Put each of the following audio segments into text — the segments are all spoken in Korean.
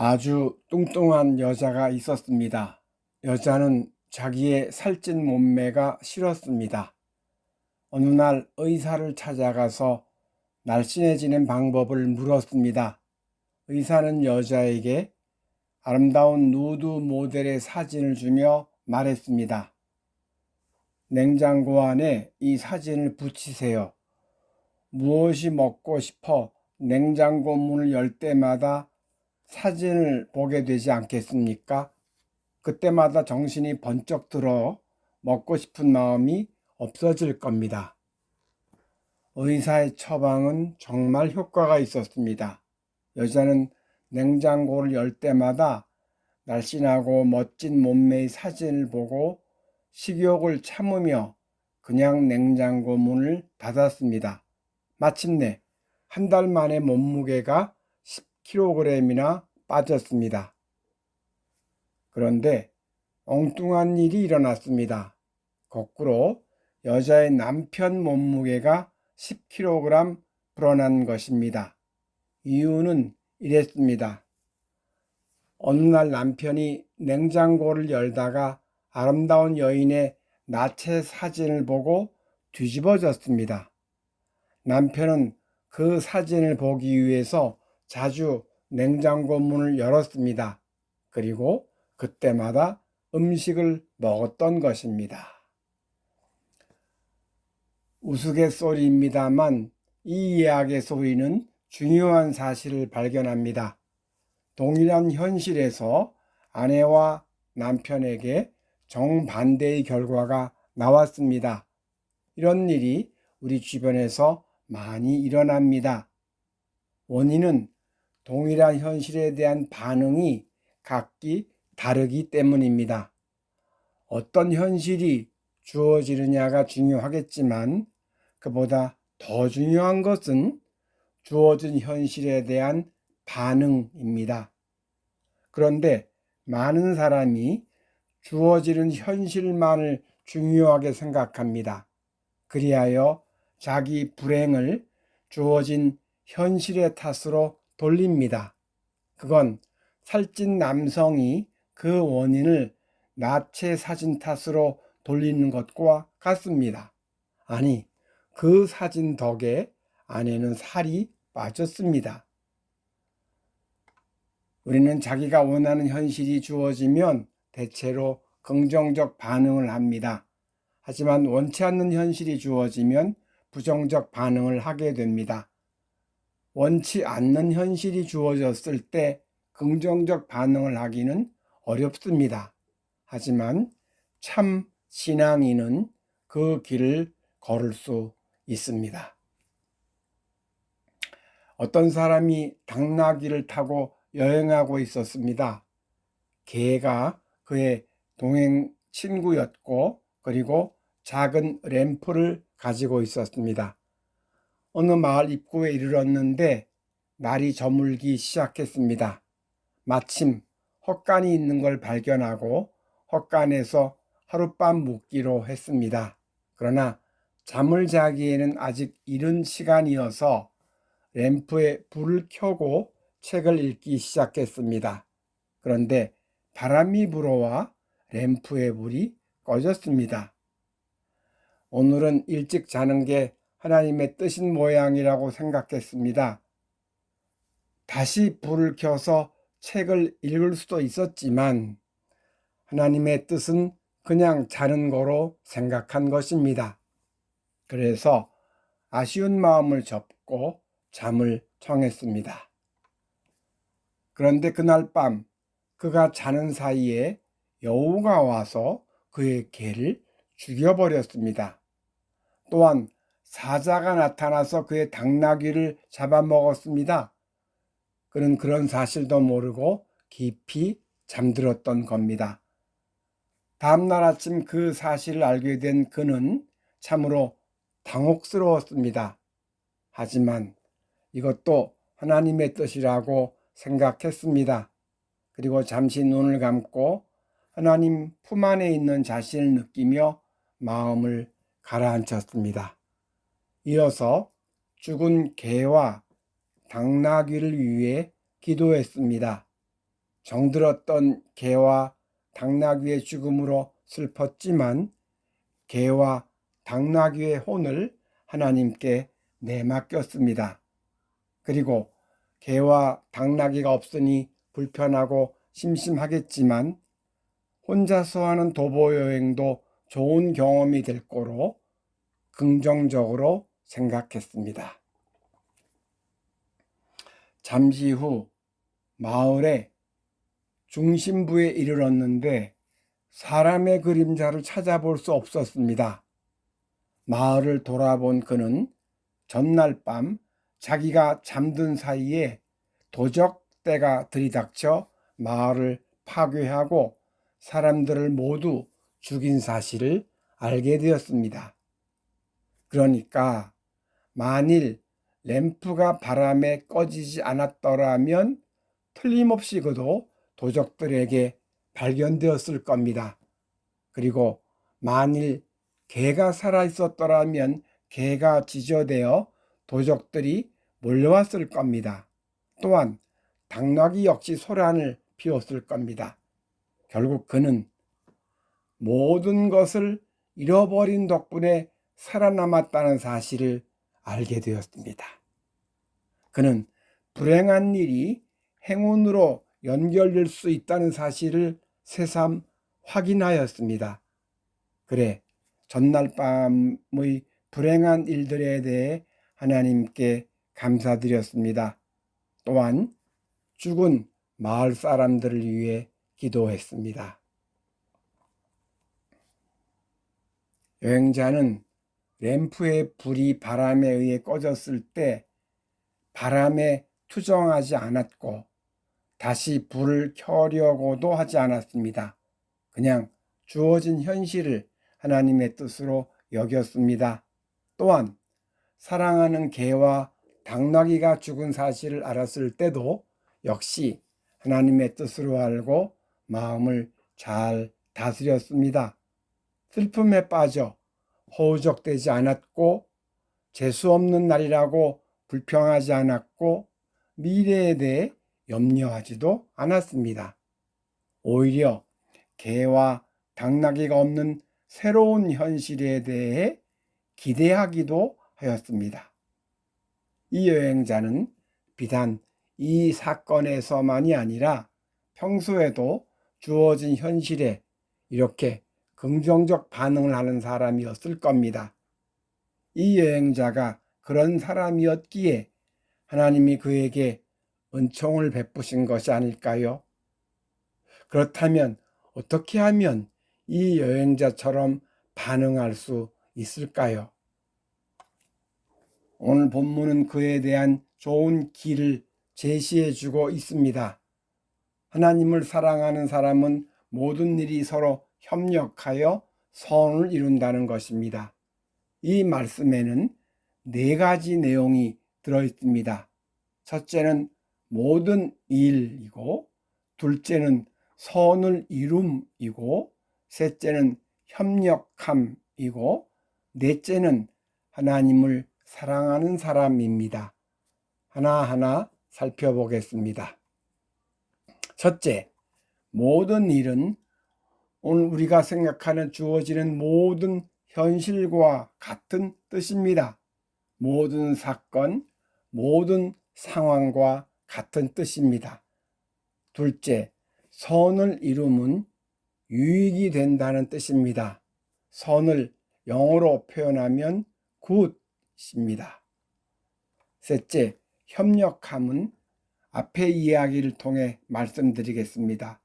아주 뚱뚱한 여자가 있었습니다. 여자는 자기의 살찐 몸매가 싫었습니다. 어느 날 의사를 찾아가서 날씬해지는 방법을 물었습니다. 의사는 여자에게 아름다운 누드 모델의 사진을 주며 말했습니다. 냉장고 안에 이 사진을 붙이세요. 무엇이 먹고 싶어 냉장고 문을 열 때마다 사진을 보게 되지 않겠습니까? 그때마다 정신이 번쩍 들어 먹고 싶은 마음이 없어질 겁니다. 의사의 처방은 정말 효과가 있었습니다. 여자는 냉장고를 열 때마다 날씬하고 멋진 몸매의 사진을 보고 식욕을 참으며 그냥 냉장고 문을 닫았습니다. 마침내 한 달 만에 몸무게가 10kg이나 빠졌습니다. 그런데 엉뚱한 일이 일어났습니다. 거꾸로 여자의 남편 몸무게가 10kg 불어난 것입니다. 이유는 이랬습니다. 어느 날 남편이 냉장고를 열다가 아름다운 여인의 나체 사진을 보고 뒤집어졌습니다. 남편은 그 사진을 보기 위해서 자주 냉장고 문을 열었습니다. 그리고 그때마다 음식을 먹었던 것입니다. 우스갯소리입니다만 이 이야기의 소리는 중요한 사실을 발견합니다. 동일한 현실에서 아내와 남편에게 정반대의 결과가 나왔습니다. 이런 일이 우리 주변에서 많이 일어납니다. 원인은 동일한 현실에 대한 반응이 각기 다르기 때문입니다. 어떤 현실이 주어지느냐가 중요하겠지만 그보다 더 중요한 것은 주어진 현실에 대한 반응입니다. 그런데 많은 사람이 주어지는 현실만을 중요하게 생각합니다. 그리하여 자기 불행을 주어진 현실의 탓으로 돌립니다. 그건 살찐 남성이 그 원인을 나체 사진 탓으로 돌리는 것과 같습니다. 아니, 그 사진 덕에 아내는 살이 빠졌습니다. 우리는 자기가 원하는 현실이 주어지면 대체로 긍정적 반응을 합니다. 하지만 원치 않는 현실이 주어지면 부정적 반응을 하게 됩니다. 원치 않는 현실이 주어졌을 때 긍정적 반응을 하기는 어렵습니다. 하지만 참 신앙인은 그 길을 걸을 수 있습니다. 어떤 사람이 당나귀를 타고 여행하고 있었습니다. 개가 그의 동행 친구였고 그리고 작은 램프를 가지고 있었습니다. 어느 마을 입구에 이르렀는데 날이 저물기 시작했습니다. 마침 헛간이 있는 걸 발견하고 헛간에서 하룻밤 묵기로 했습니다. 그러나 잠을 자기에는 아직 이른 시간이어서 램프에 불을 켜고 책을 읽기 시작했습니다. 그런데 바람이 불어와 램프의 불이 꺼졌습니다. 오늘은 일찍 자는 게 하나님의 뜻인 모양이라고 생각했습니다. 다시 불을 켜서 책을 읽을 수도 있었지만 하나님의 뜻은 그냥 자는 거로 생각한 것입니다. 그래서 아쉬운 마음을 접고 잠을 청했습니다. 그런데 그날 밤 그가 자는 사이에 여우가 와서 그의 개를 죽여버렸습니다. 또한 사자가 나타나서 그의 당나귀를 잡아먹었습니다. 그는 그런 사실도 모르고 깊이 잠들었던 겁니다. 다음날 아침 그 사실을 알게 된 그는 참으로 당혹스러웠습니다. 하지만 이것도 하나님의 뜻이라고 생각했습니다. 그리고 잠시 눈을 감고 하나님 품 안에 있는 자신을 느끼며 마음을 가라앉혔습니다. 이어서 죽은 개와 당나귀를 위해 기도했습니다. 정들었던 개와 당나귀의 죽음으로 슬펐지만 개와 당나귀의 혼을 하나님께 내맡겼습니다. 그리고 개와 당나귀가 없으니 불편하고 심심하겠지만 혼자서 하는 도보 여행도 좋은 경험이 될 거로 긍정적으로 생각했습니다. 잠시 후 마을의 중심부에 이르렀는데 사람의 그림자를 찾아볼 수 없었습니다. 마을을 돌아본 그는 전날 밤 자기가 잠든 사이에 도적대가 들이닥쳐 마을을 파괴하고 사람들을 모두 죽인 사실을 알게 되었습니다. 그러니까 만일 램프가 바람에 꺼지지 않았더라면 틀림없이 그도 도적들에게 발견되었을 겁니다. 그리고 만일 개가 살아있었더라면 개가 지저되어 도적들이 몰려왔을 겁니다. 또한 당나귀 역시 소란을 피웠을 겁니다. 결국 그는 모든 것을 잃어버린 덕분에 살아남았다는 사실을 알게 되었습니다. 그는 불행한 일이 행운으로 연결될 수 있다는 사실을 새삼 확인하였습니다. 그래, 전날 밤의 불행한 일들에 대해 하나님께 감사드렸습니다. 또한 죽은 마을 사람들을 위해 기도했습니다. 여행자는 램프의 불이 바람에 의해 꺼졌을 때 바람에 투정하지 않았고 다시 불을 켜려고도 하지 않았습니다. 그냥 주어진 현실을 하나님의 뜻으로 여겼습니다. 또한 사랑하는 개와 당나귀가 죽은 사실을 알았을 때도 역시 하나님의 뜻으로 알고 마음을 잘 다스렸습니다. 슬픔에 빠져 허우적대지 않았고 재수없는 날이라고 불평하지 않았고 미래에 대해 염려하지도 않았습니다. 오히려 개와 당나귀가 없는 새로운 현실에 대해 기대하기도 하였습니다. 이 여행자는 비단 이 사건에서만이 아니라 평소에도 주어진 현실에 이렇게 긍정적 반응을 하는 사람이었을 겁니다. 이 여행자가 그런 사람이었기에 하나님이 그에게 은총을 베푸신 것이 아닐까요? 그렇다면 어떻게 하면 이 여행자처럼 반응할 수 있을까요? 오늘 본문은 그에 대한 좋은 길을 제시해 주고 있습니다. 하나님을 사랑하는 사람은 모든 일이 서로 협력하여 선을 이룬다는 것입니다. 이 말씀에는 4가지 내용이 들어있습니다. 첫째는 모든 일이고, 둘째는 선을 이룸이고, 셋째는 협력함이고, 넷째는 하나님을 사랑하는 사람입니다. 하나하나 살펴보겠습니다. 첫째, 모든 일은 오늘 우리가 생각하는 주어지는 모든 현실과 같은 뜻입니다. 모든 사건, 모든 상황과 같은 뜻입니다. 둘째, 선을 이루면 유익이 된다는 뜻입니다. 선을 영어로 표현하면 굿입니다. 셋째, 협력함은 앞의 이야기를 통해 말씀드리겠습니다.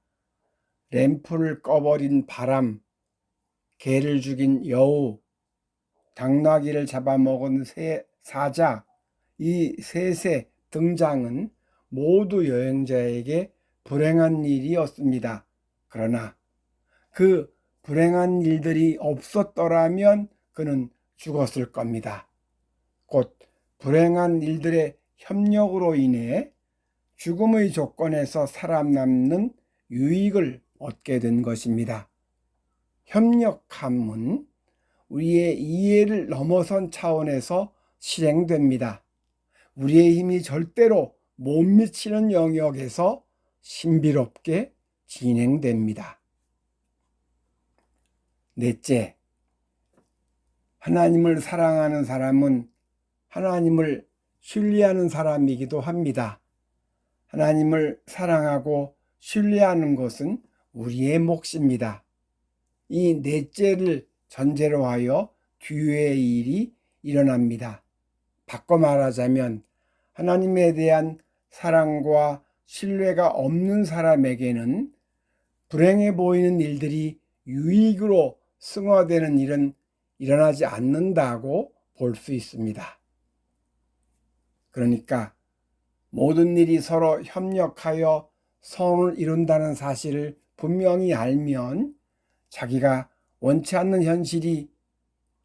램프를 꺼버린 바람, 개를 죽인 여우, 당나귀를 잡아먹은 사자, 이 셋의 등장은 모두 여행자에게 불행한 일이었습니다. 그러나 그 불행한 일들이 없었더라면 그는 죽었을 겁니다. 곧 불행한 일들의 협력으로 인해 죽음의 조건에서 살아남는 유익을 얻게 된 것입니다. 협력함은 우리의 이해를 넘어선 차원에서 실행됩니다. 우리의 힘이 절대로 못 미치는 영역에서 신비롭게 진행됩니다. 넷째, 하나님을 사랑하는 사람은 하나님을 신뢰하는 사람이기도 합니다. 하나님을 사랑하고 신뢰하는 것은 우리의 몫입니다. 이 넷째를 전제로 하여 뒤의 일이 일어납니다. 바꿔 말하자면 하나님에 대한 사랑과 신뢰가 없는 사람에게는 불행해 보이는 일들이 유익으로 승화되는 일은 일어나지 않는다고 볼 수 있습니다. 그러니까 모든 일이 서로 협력하여 선을 이룬다는 사실을 분명히 알면 자기가 원치 않는 현실이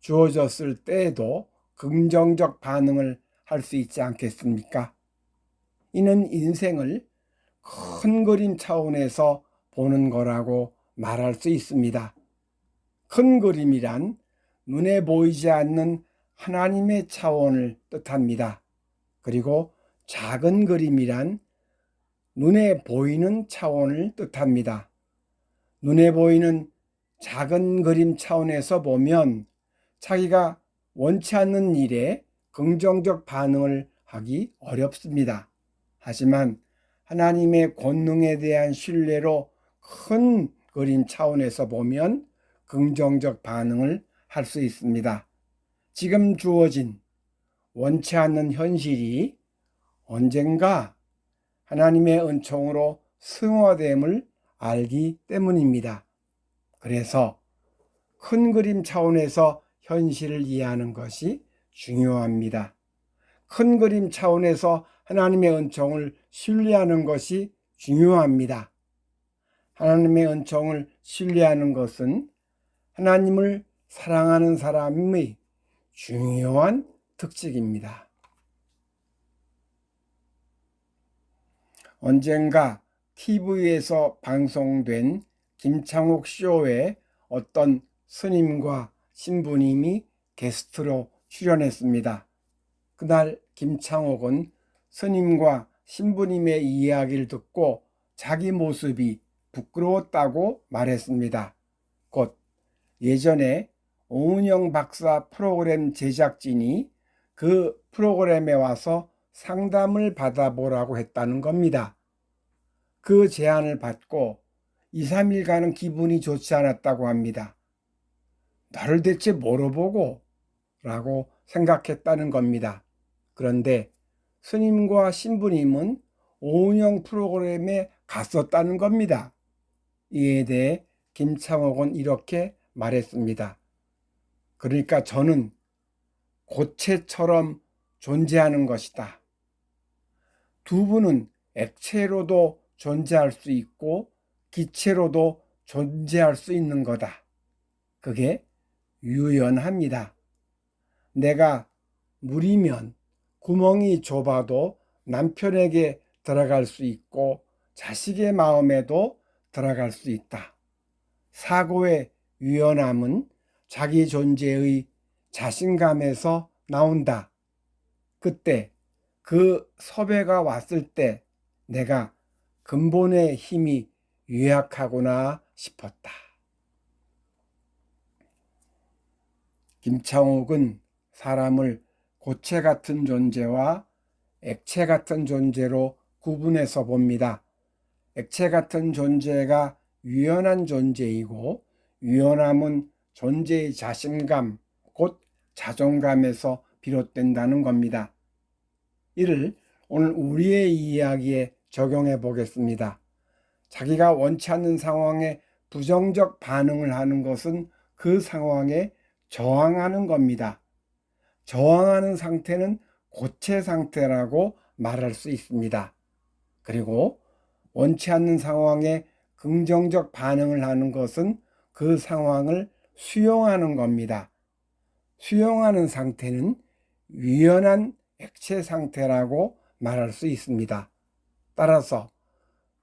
주어졌을 때에도 긍정적 반응을 할 수 있지 않겠습니까? 이는 인생을 큰 그림 차원에서 보는 거라고 말할 수 있습니다. 큰 그림이란 눈에 보이지 않는 하나님의 차원을 뜻합니다. 그리고 작은 그림이란 눈에 보이는 차원을 뜻합니다. 눈에 보이는 작은 그림 차원에서 보면 자기가 원치 않는 일에 긍정적 반응을 하기 어렵습니다. 하지만 하나님의 권능에 대한 신뢰로 큰 그림 차원에서 보면 긍정적 반응을 할 수 있습니다. 지금 주어진 원치 않는 현실이 언젠가 하나님의 은총으로 승화됨을 알기 때문입니다. 그래서 큰 그림 차원에서 현실을 이해하는 것이 중요합니다. 큰 그림 차원에서 하나님의 은총을 신뢰하는 것이 중요합니다. 하나님의 은총을 신뢰하는 것은 하나님을 사랑하는 사람의 중요한 특징입니다. 언젠가 TV에서 방송된 김창옥 쇼에 어떤 스님과 신부님이 게스트로 출연했습니다. 그날 김창옥은 스님과 신부님의 이야기를 듣고 자기 모습이 부끄러웠다고 말했습니다. 곧 예전에 오은영 박사 프로그램 제작진이 그 프로그램에 와서 상담을 받아보라고 했다는 겁니다. 그 제안을 받고 2, 3일간은 기분이 좋지 않았다고 합니다. 나를 대체 뭐로 보고? 라고 생각했다는 겁니다. 그런데 스님과 신부님은 오은영 프로그램에 갔었다는 겁니다. 이에 대해 김창옥은 이렇게 말했습니다. 그러니까 저는 고체처럼 존재하는 것이다. 두 분은 액체로도 존재할 수 있고 기체로도 존재할 수 있는 거다. 그게 유연합니다. 내가 물이면 구멍이 좁아도 남편에게 들어갈 수 있고 자식의 마음에도 들어갈 수 있다. 사고의 유연함은 자기 존재의 자신감에서 나온다. 그때 그 섭외가 왔을 때 내가 근본의 힘이 유약하구나 싶었다. 김창옥은 사람을 고체 같은 존재와 액체 같은 존재로 구분해서 봅니다. 액체 같은 존재가 유연한 존재이고 유연함은 존재의 자신감, 곧 자존감에서 비롯된다는 겁니다. 이를 오늘 우리의 이야기에 적용해 보겠습니다. 자기가 원치 않는 상황에 부정적 반응을 하는 것은 그 상황에 저항하는 겁니다. 저항하는 상태는 고체 상태라고 말할 수 있습니다. 그리고 원치 않는 상황에 긍정적 반응을 하는 것은 그 상황을 수용하는 겁니다. 수용하는 상태는 유연한 액체 상태라고 말할 수 있습니다. 따라서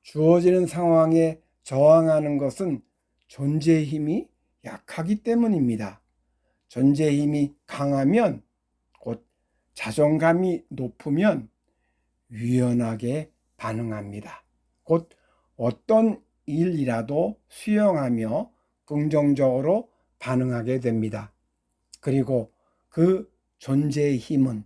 주어지는 상황에 저항하는 것은 존재의 힘이 약하기 때문입니다. 존재의 힘이 강하면, 곧 자존감이 높으면 유연하게 반응합니다. 곧 어떤 일이라도 수용하며 긍정적으로 반응하게 됩니다. 그리고 그 존재의 힘은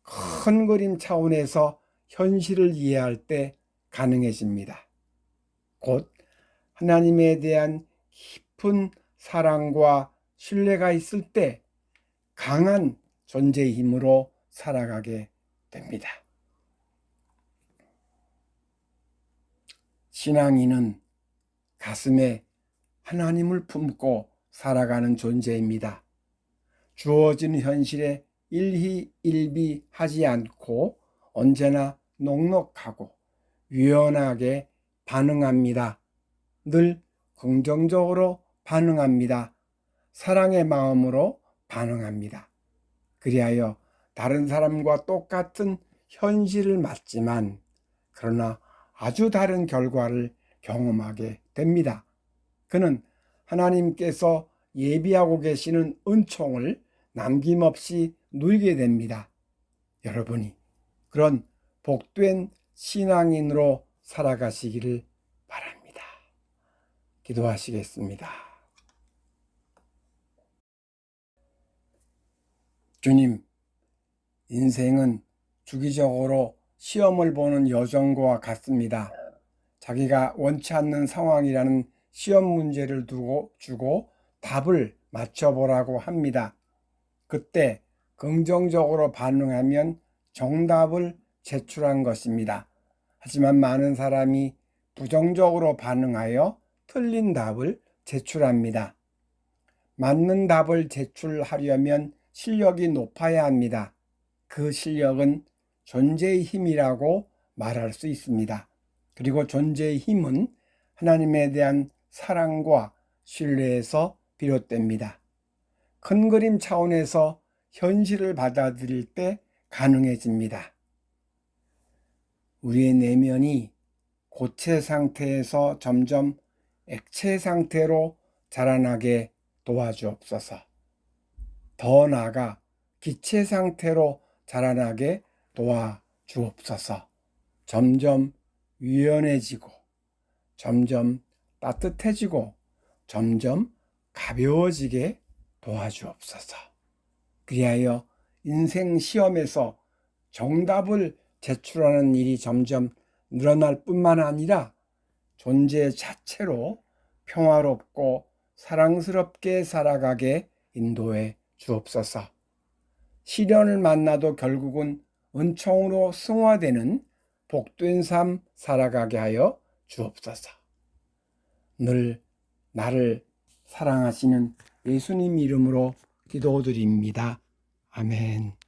큰 그림 차원에서 현실을 이해할 때 가능해집니다. 곧 하나님에 대한 깊은 사랑과 신뢰가 있을 때 강한 존재의 힘으로 살아가게 됩니다. 신앙인은 가슴에 하나님을 품고 살아가는 존재입니다. 주어진 현실에 일희일비하지 않고 언제나 넉넉하고 유연하게 반응합니다. 늘 긍정적으로 반응합니다. 사랑의 마음으로 반응합니다. 그리하여 다른 사람과 똑같은 현실을 맞지만 그러나 아주 다른 결과를 경험하게 됩니다. 그는 하나님께서 예비하고 계시는 은총을 남김없이 누리게 됩니다. 여러분이 그런 복된 신앙인으로 살아가시기를 바랍니다. 기도하시겠습니다. 주님, 인생은 주기적으로 시험을 보는 여정과 같습니다. 자기가 원치 않는 상황이라는 시험 문제를 주고 답을 맞춰보라고 합니다. 그때 긍정적으로 반응하면 정답을 제출한 것입니다. 하지만 많은 사람이 부정적으로 반응하여 틀린 답을 제출합니다. 맞는 답을 제출하려면 실력이 높아야 합니다. 그 실력은 존재의 힘이라고 말할 수 있습니다. 그리고 존재의 힘은 하나님에 대한 사랑과 신뢰에서 비롯됩니다. 큰 그림 차원에서 현실을 받아들일 때 가능해집니다. 우리의 내면이 고체 상태에서 점점 액체 상태로 자라나게 도와주옵소서. 더 나아가 기체 상태로 자라나게 도와주옵소서. 점점 유연해지고 점점 따뜻해지고 점점 가벼워지게 도와주옵소서. 그리하여 인생 시험에서 정답을 제출하는 일이 점점 늘어날 뿐만 아니라 존재 자체로 평화롭고 사랑스럽게 살아가게 인도해 주옵소서. 시련을 만나도 결국은 은총으로 승화되는 복된 삶 살아가게 하여 주옵소서. 늘 나를 사랑하시는 예수님 이름으로 기도드립니다. 아멘.